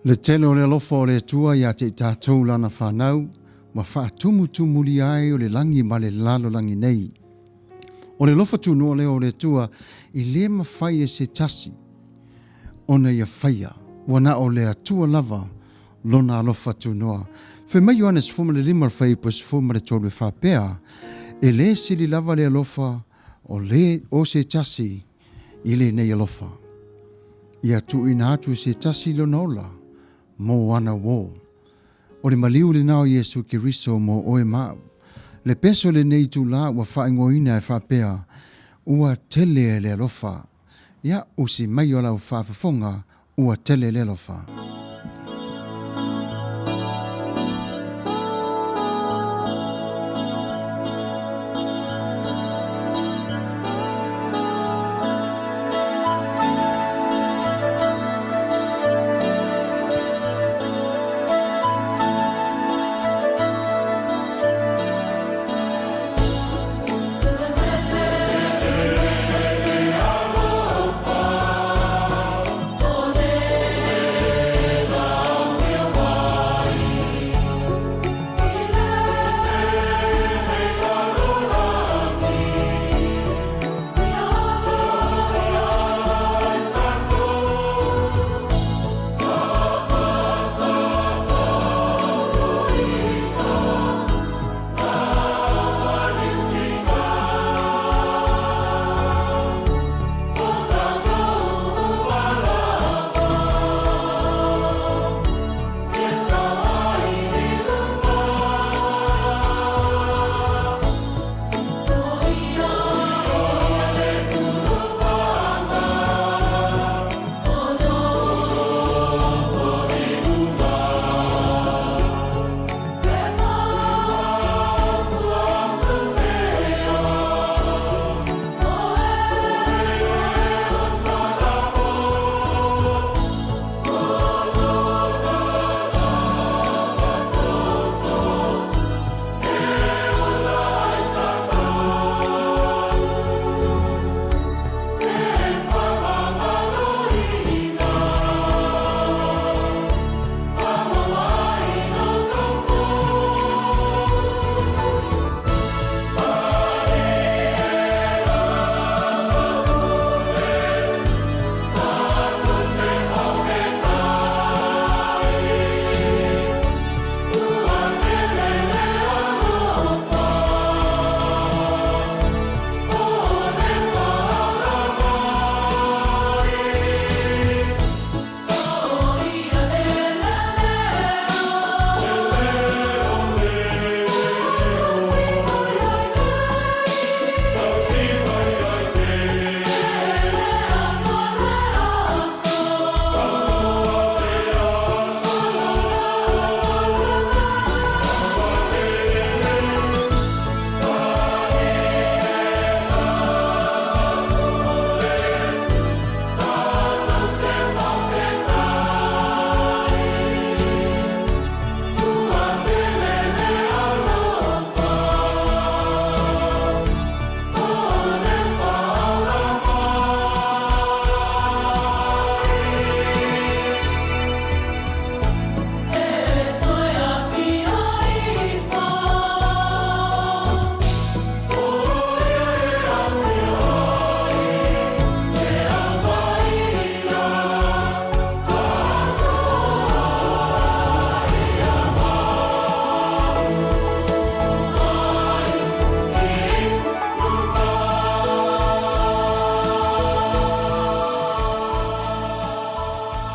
Le tele o le alofa o le atua ia te tātou lana whanau, ma whaatumu tumuli ai o le langi ma le lalo langi nei. O le lofa tunu o le o le atua, I le mawhai e se tasi, ona ia whaia, wana o le atua lava, lona alofa tunua. Whe mai Ioanes fuma le lima whai pas fuma le tolu whapea, e le sili lava le alofa, o le o se tasi, I le nei alofa. Ia tu ina atu se tasi lona ola, mo wana wo. O le maliu le nao Yesu Kiriso mo oe mau. Le peso le nei tu la wa whaingoina e whapea, ua tele le alofa. Ia usi mai o lau whaafafonga, ua tele le alofa.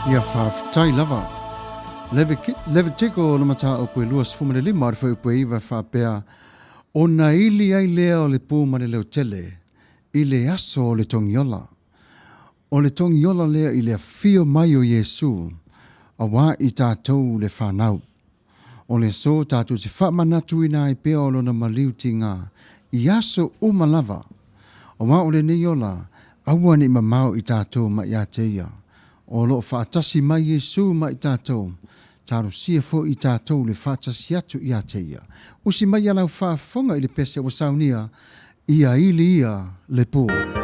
Ia whaafitai lava. Leve teko o na mata o koe luas fumane lima ar whai upe iwa whaapea. O na ili ai lea o le pū mane leo tele. I le aso o le tongiola. O le tongiola lea I le fio mai o Yesu. A wā I tātou le whanau. O le so tātou te whamanatu ina ai pea o lona maliu ti ngā. I aso umalava. O wā o le neiola. Aua ni mamau I tātou ma ia te ia. O lo whaatasi mai Yesu mai tātou. Tāru sia fo I tātou le whaatasi atu ia te ia. Usi mai alau whaafonga I le pese o saunia. Ia ili ia le pō. Ia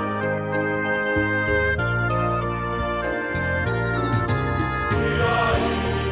ili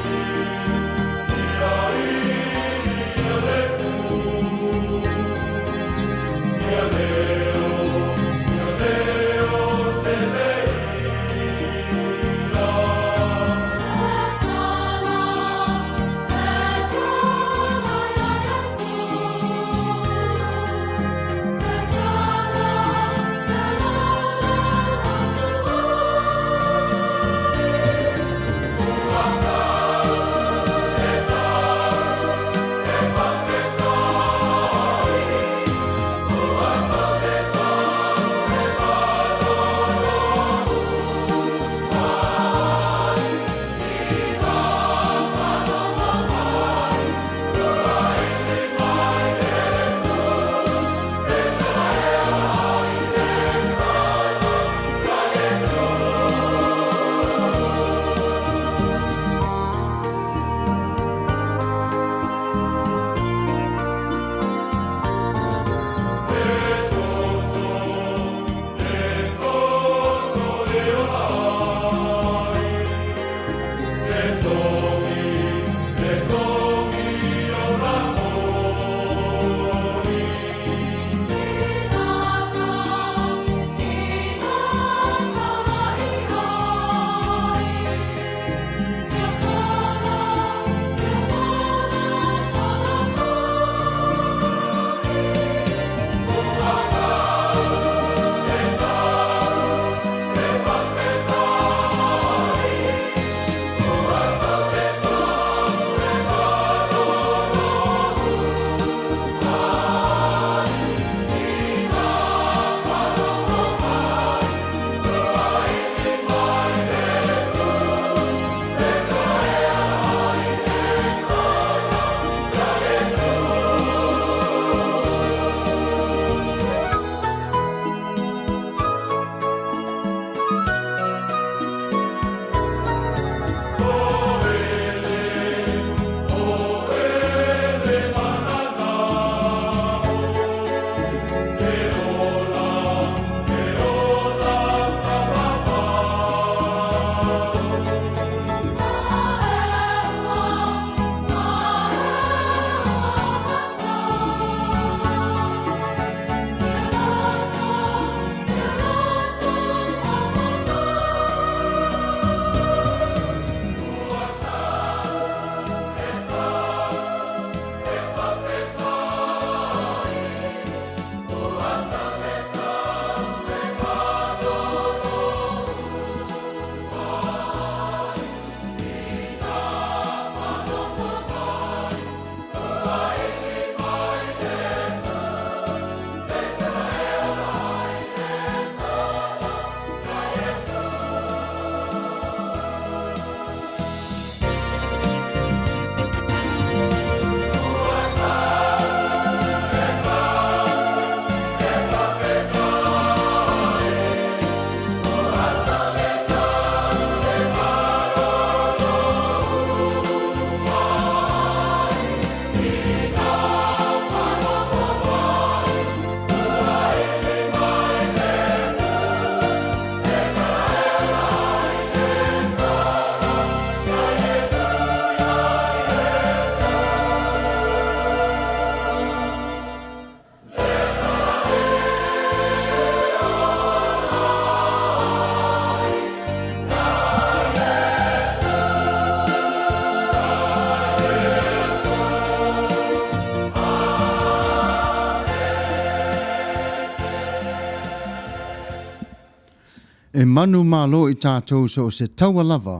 E manu malo I tātou so se taua lava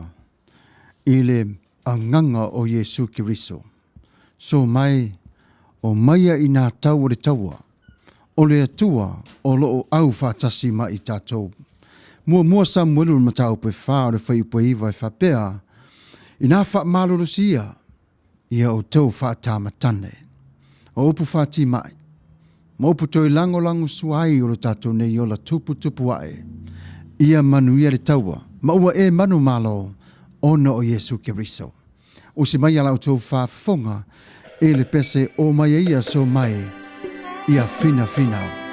I le anganga o Yesu Kiriso. So mai, o maia I nā tau o le taua, o le atua o loo au whātasi ma I tātou. Mua Samuelu ma tau pe whā o le whaiupua iwa I whapea, I nā wha malolo sia, ia o tau whātāmatane. O upu whāti mai, ma upu toi lango suai o le tātou nei o la tupu ae. Ia manuia le taua, ma ua e manu malo, ona o Yesu Kiriso. O si mai ala o tau whāwhonga, e le pese o mai ia so mai, ia fina.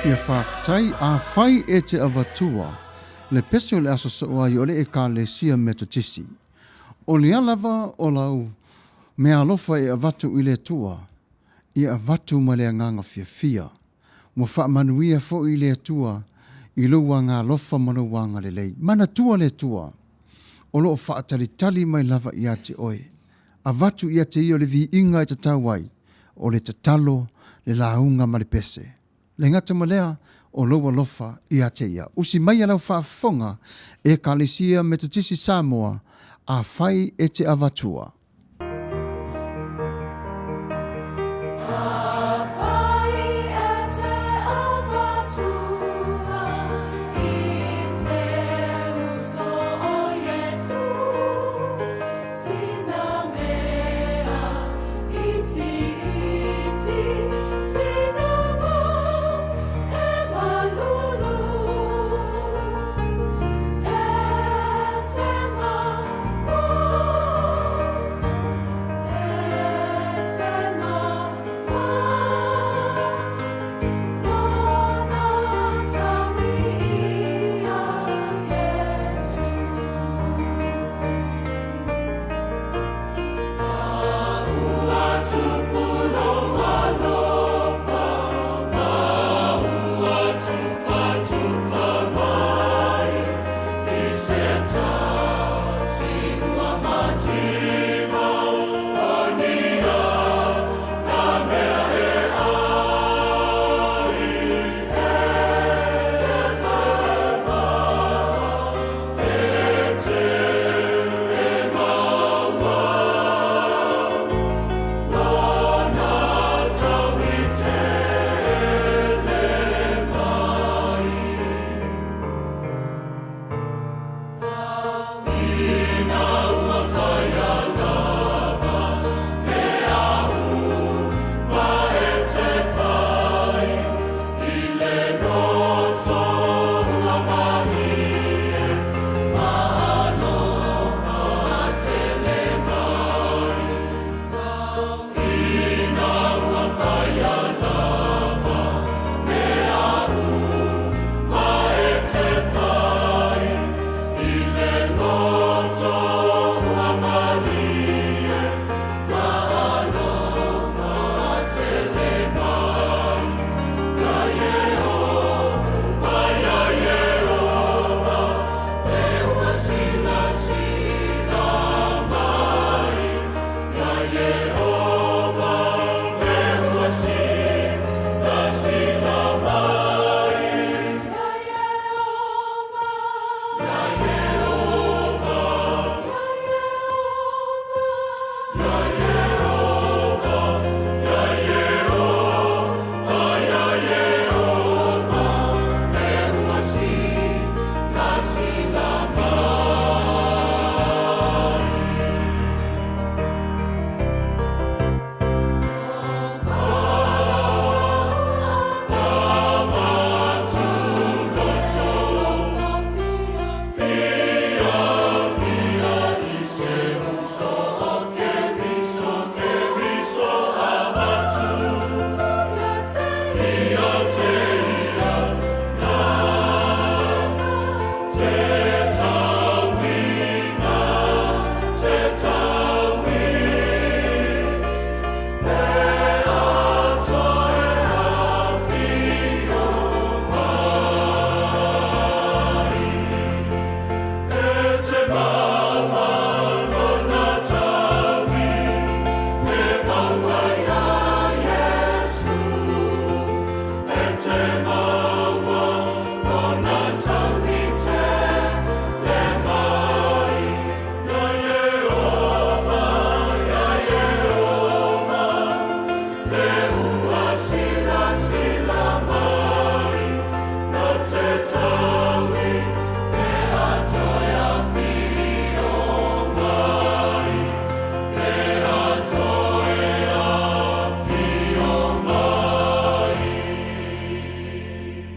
Ia whaafatai a whai e te avatua. Le pese o le aso soa i ole e ka le sia metotisi. O le alava o lau mea alofa e avatu i le tua. Ia avatu ma le anganga fiafia. Mo wha manuia fo i le tua i lua ngā alofa manawanga le lei. Mana tua le tua. O loo wha tali mai lava i ate oe. Avatu i ate i o le vi inga i te tauai. O le tatalo le launga ma le pese. Le ngata malea o loa lofa i ate ia. Usi mai alau whaafonga e kalisia metotisi Samoa a whai e te avatua.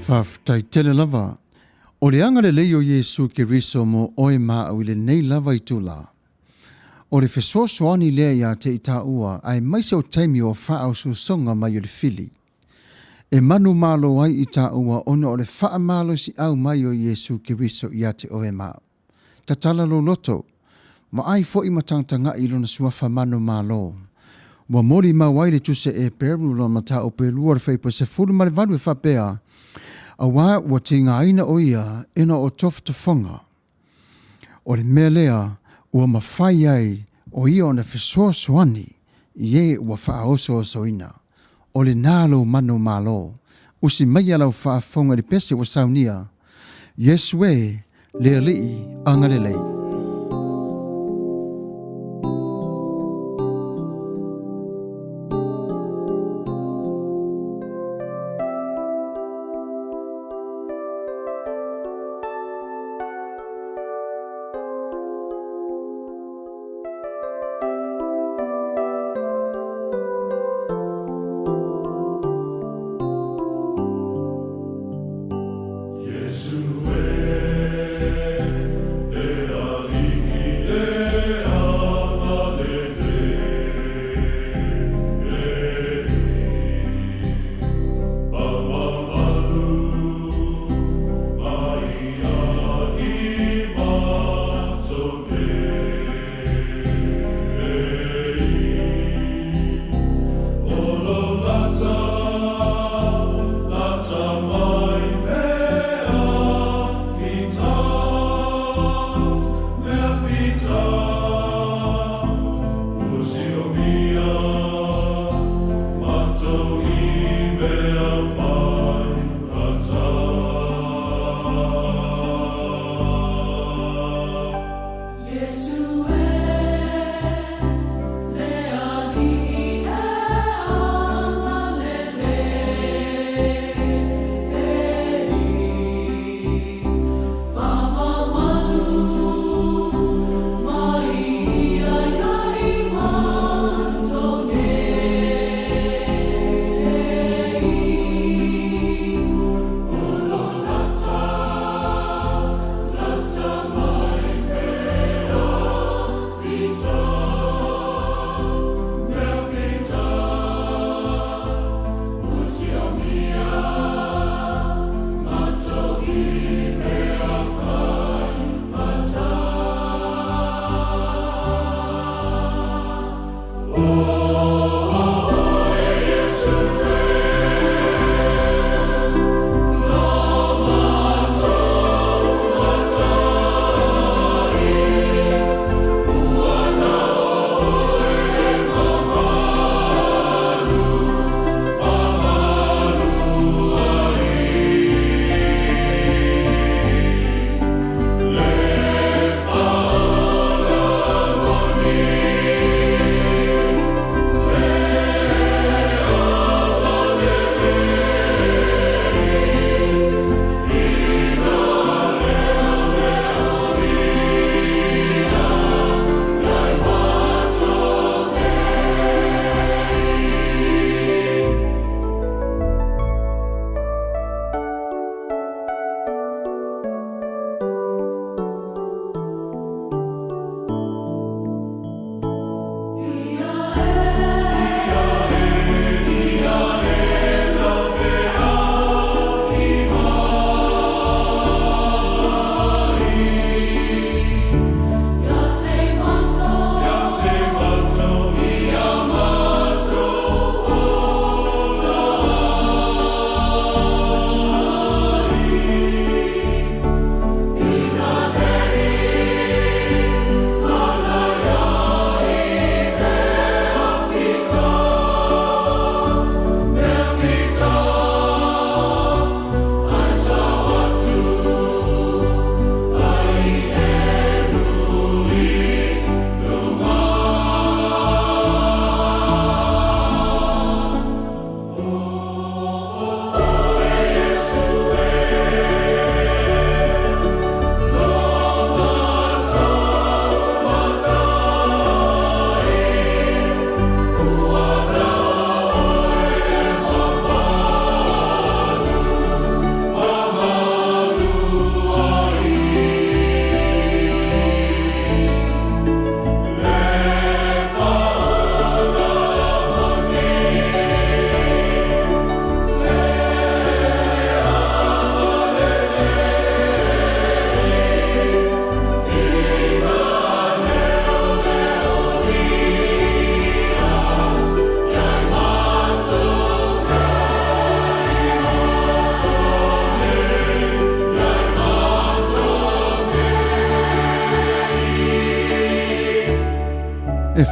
Whaftai tele lava. O le anga le leo Yesu ke riso mo oe maa au le nei lava i tula. O le fesoasoani lea ia te ita ua ai maise o taimi o whaau su songa mai o le fili. E manu malo ai I taua ona o le wha malo si au mai o Yesu Kiriso ia te oe mao. Ta tala lo loto, ma ai fo I matangtanga I lona suafa manu malo. Wa mori ma waile tuse e peru lo mata o pe luar fei po se furu male vanu e whapea. A wā wa tinga aina o ia ena o toftafonga. O le melea ua mawhai ai o ia ona fesoa soani ie ua whaaoso o soina. O le nalo manu malo. Usi mai alau whaafonga le pese wa saunia. Yesue le alii angalelei. Yesue,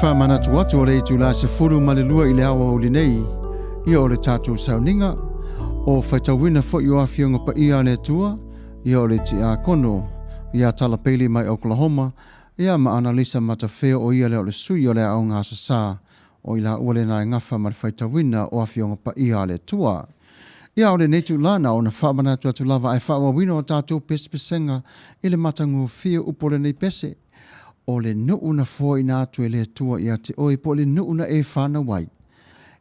wha mana tuatu o le tula se furu malelua i le awa o nei, ia o le tātou sauninga, o whaitawina fo i oa fionga pa ia le tua, ia o le ti a kono, ia talapeli mai Oklahoma, ia ma analisa matawheo o ia le o le sui o le au ngā sasa, o ila ua le nai ngafa ma le whaitawina o a fionga pa ia le tua. Ia o le neitu lana o na whaamana tuatu lava ai whaawawina o tātou pesenga i le matangu fia upo le nei pese. O le nuu na fo i nā tue le tua ia te oi po le nuu na e whana wai.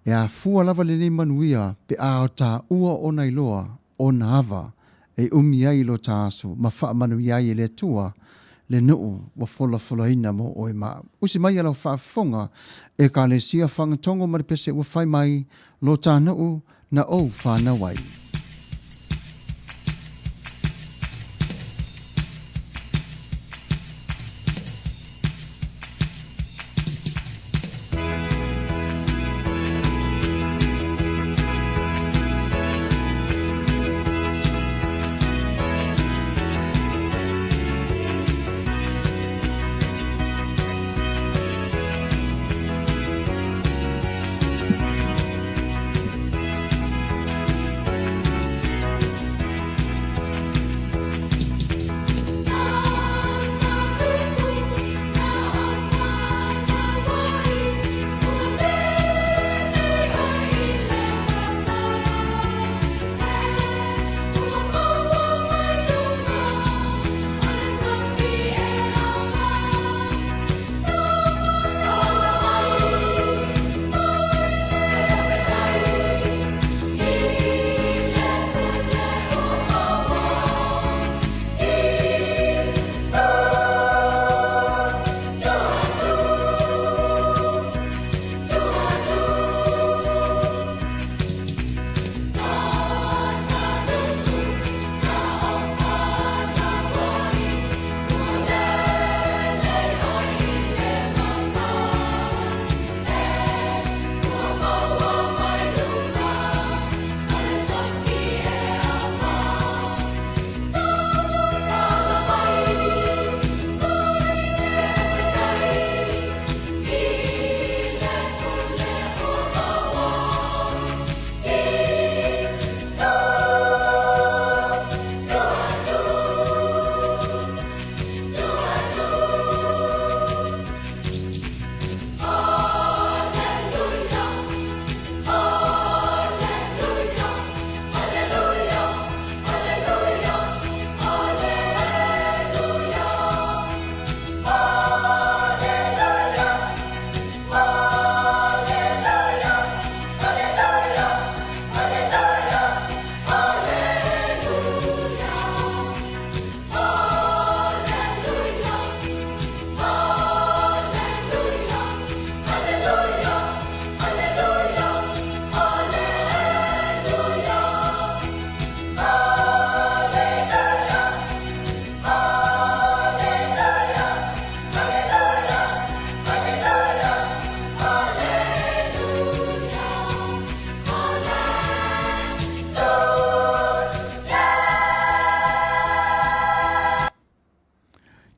E a fua lava le nei manuia pe a o tā ua o nei loa o na ava e umi ai lo tā asu ma wha manuia i le tua le nuu wa fola ina mo oi ma. Usi mai ala whaafonga e ka le sia whangatongo ma le pese ua whai mai lo tā nuu na o whana wai.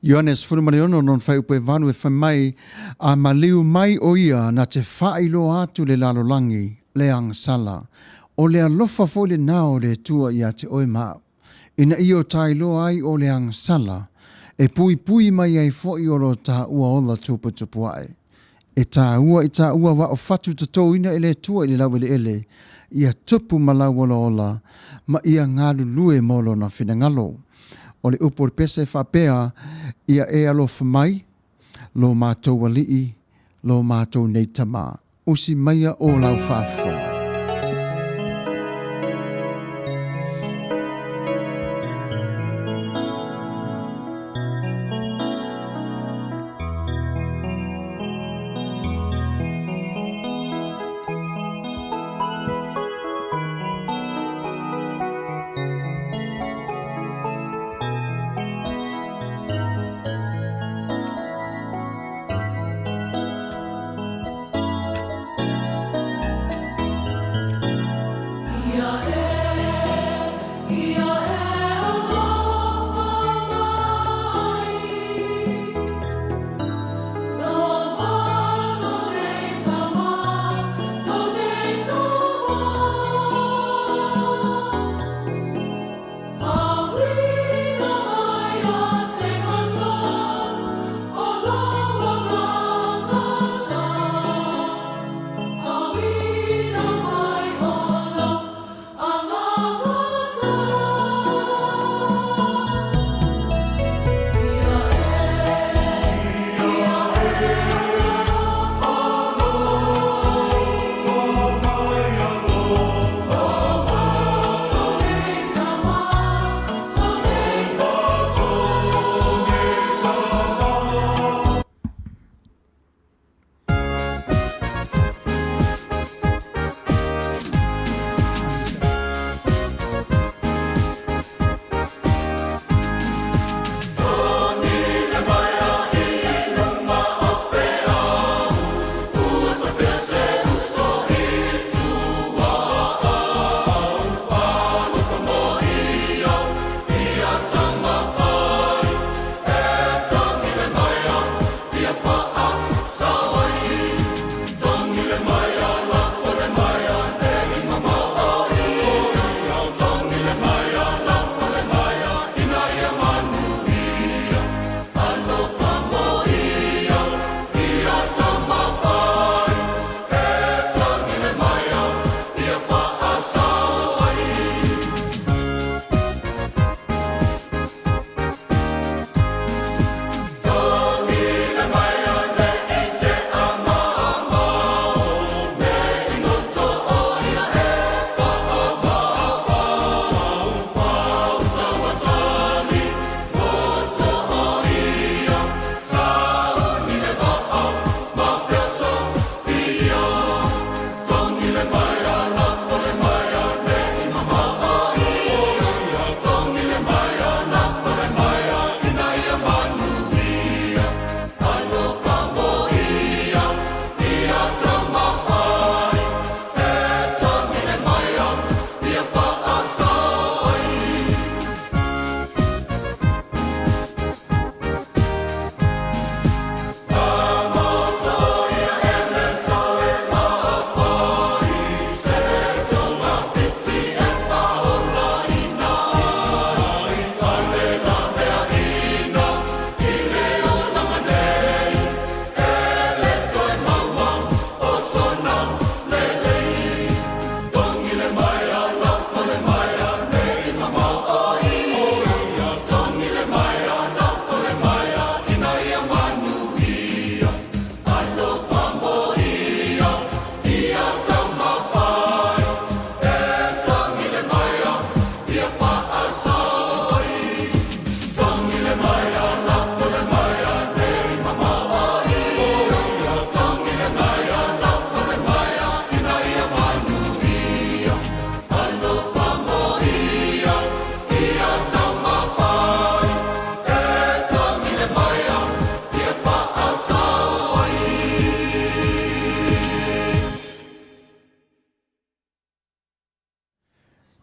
Ioanes Furumariono non fai upe vanu e fai mai a maliu mai o ia na te whai lo atu le lalolangi le ang sala o le alofa fo le nao le tua ia te oi maa. Ina i o tai lo ai o le ang sala e pui mai ai fo i o lo ta ua ola tupu ai. E ta ua wa o fatu tato ina ele tua i le lawe le ele ia tupu malau ola ma ia ngadu lue molo na finangalo. O le upo pese whapea ia e alofa mai, lo mātou walii, lo mātou neitama. Usi maia o lau whafo.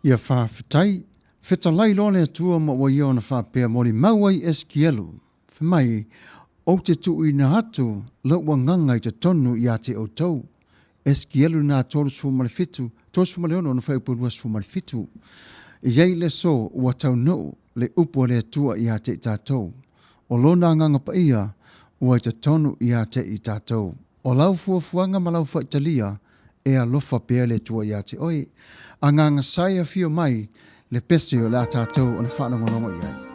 Ia whawhitai, whetalai lo le tua ma wa ia ona whapea mori mauai eskielu. Whamai, o te tu i na atu, lau wa nganga i te tonu i a te o tau. Eskielu na tōru sfumare fitu, tōru sfumare ono na whaipurua sfumare fitu. Iei le so ua tau no le upo le tua i a te i tātou. O lona nganga pa ia, ua i te tonu i a te i tātou. O lau fuafuanga ma lau whaitalia, e alofa pea le tua i a te oi. A nganga saia fio mai, le pese o le a tātou o na whanongonongo i ai.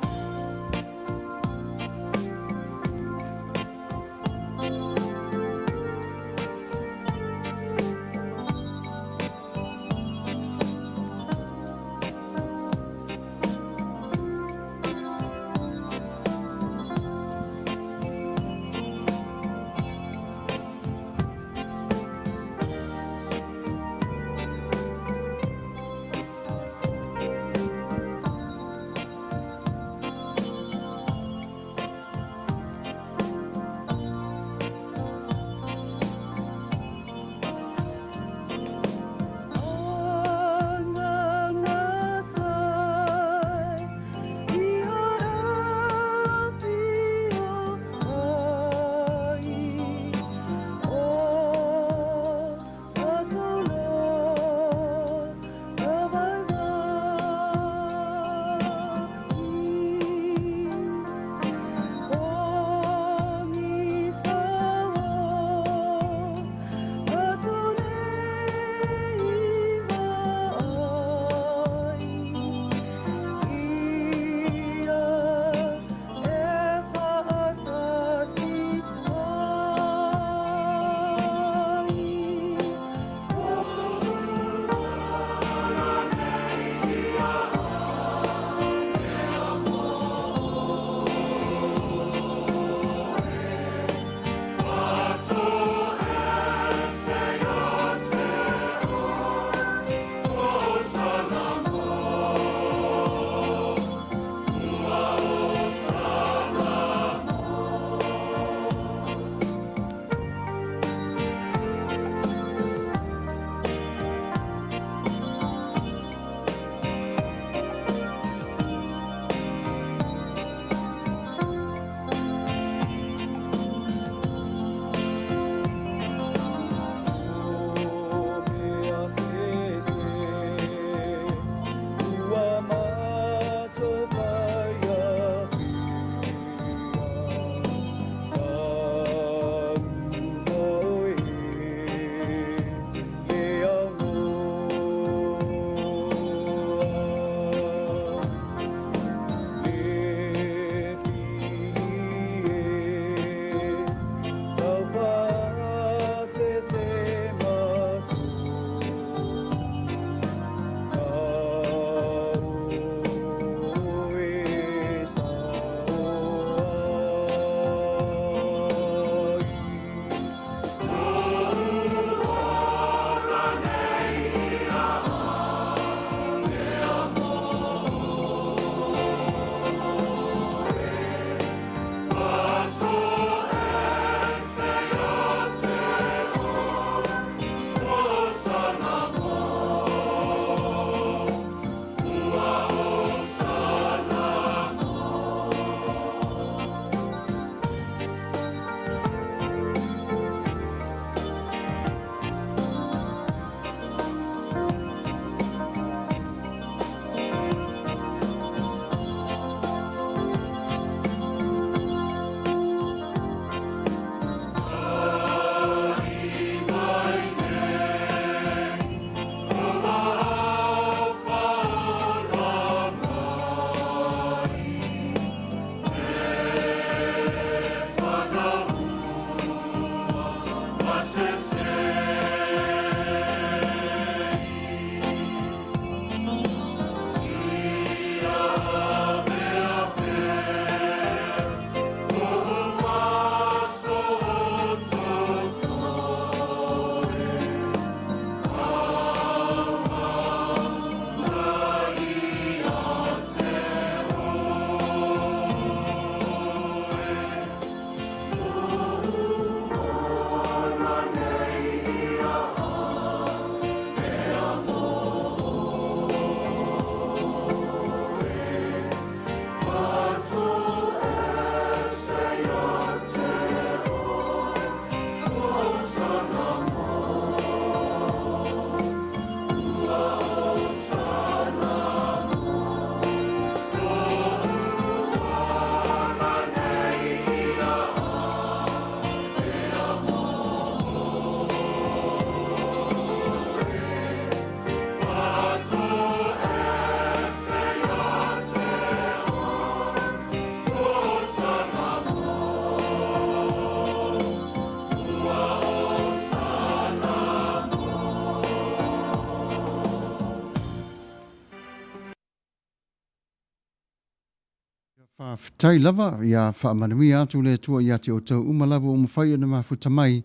Whaafitai lava ia Manuia atu le tua ia te o tau umalawa o mawhai na mafuta mai.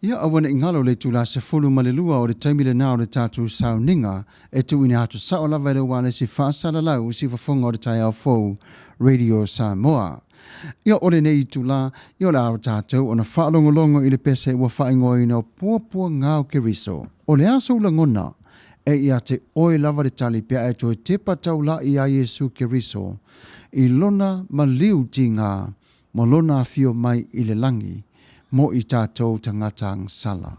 Ia awana ingalo le tula se fulu malelua o le taimile na o le tatu sauninga e tu ina atu sao lava e wane si whaasala lau si wafonga o le tai au fau Radio Samoa. Ia ole nei tula, ia le awa tātou o na whaalongolongo i le pese ua whaingoa ina o puapua ngāo ke riso. O le aso ula ngona e ia te oe lava le tali pia e toi te patau la i a Yesu ke riso. I lona ma liu ti ngā, ma lona fio mai i le langi, mo i tātou tangata sala.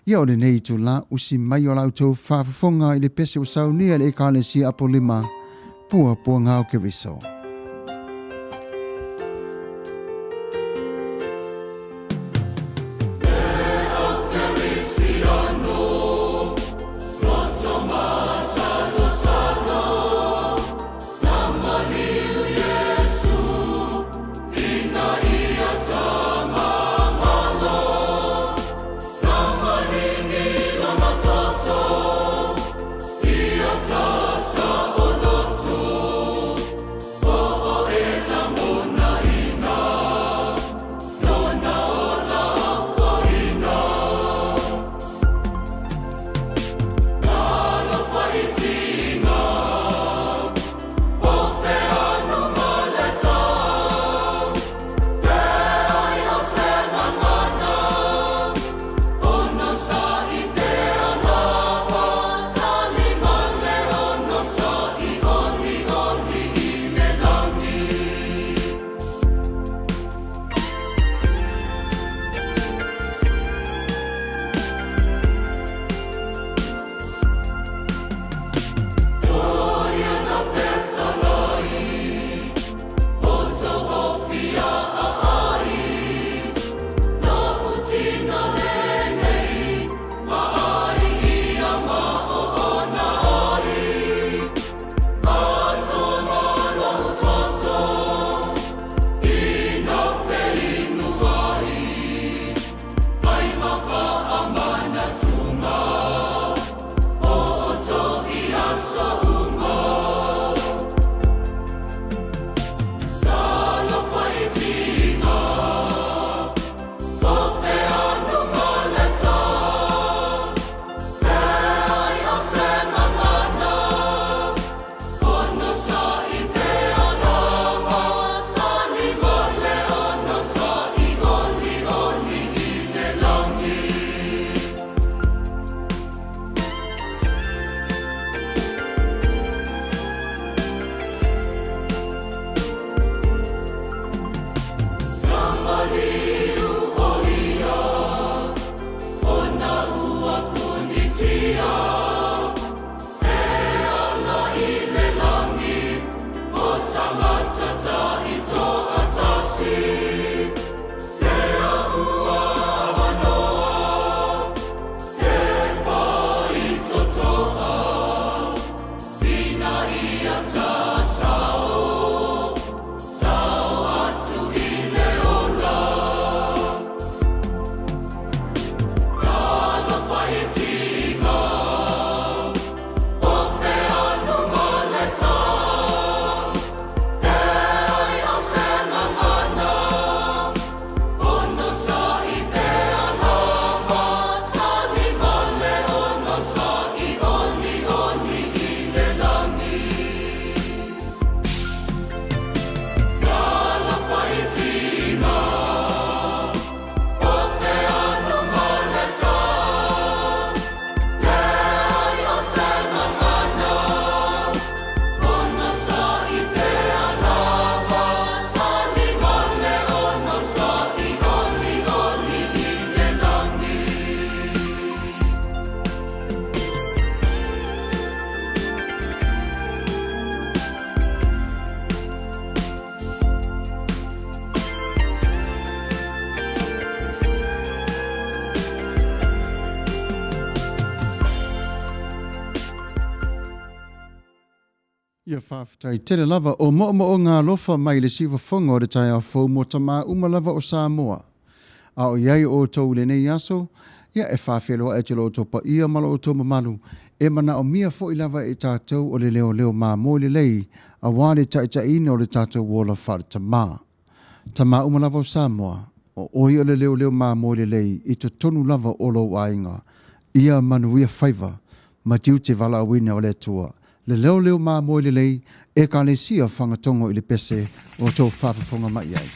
Ia o le nei tu la usi mai o lau tau whaafafonga i le pese o saunia le ekale si apo lima, pua ngāo ke riso. Ia whaafitai tele lava o mo ngā lofa mai le siwa whonga o le tai au fau mo tamā umalava o Samoa. a o iai o tau le nei aso, ia e whawheloa e te lo topa ia malo o tō mamalu, e mana o mia fo i lava e tātou o le leo leo mā mo le lei, a wāre ta ina o le tātou wola whare tamā. Tamā umalava o Samoa, o oi o le leo leo mā mo le lei, i to tonu lava o lo wainga, ia Manuia whaiva, ma tiu te wala awina o le Atua. Le leo leo mā mo le lei, e ka le sia whangatongo i le pese o tō whawhawhonga mai ai.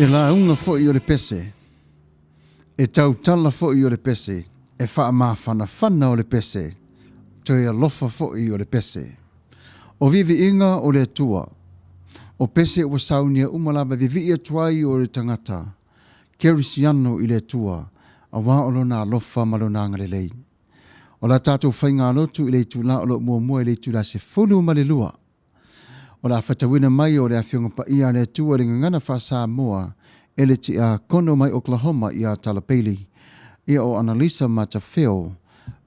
E la unga fo i o le pese, e tau tala fo i o le pese, e wha ma whana o le pese, to e alofa fo i o le pese. O Vivi'i o le Atua, o pese o saunia umalaba Vivi'i atuai o le tangata, kerisiano i le Atua, a wā olo na alofa malona ngalelei. O la tātou whainga alotu i le tūla o lo mua i le tūla se fulu malelua. O la whatawina mai o le awhionga pa ia le Atua ringa ngana wha Samoa, e le ti a kono mai Oklahoma i a Talapeli, ia o Analisa Matafeo,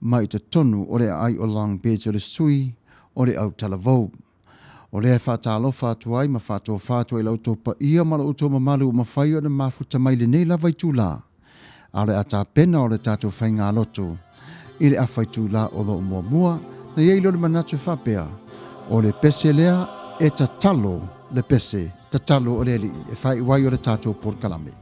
mai te tonu o le ai o Long Beach o le sui, o le au Talavou. O le whatalofa atuai ma whatoa whatoa i lauto pa ia ma lauto mamalu o mawhai o le mafuta mai le nei lava i tūla. A le ata pena o le tātou whainga aloto, i le awhai tūla o lo mua, na iei lo le manatu whapea, o le pese lea, e tatalo le pese, tatalo o le li, e whai wai o le tātou por kalame.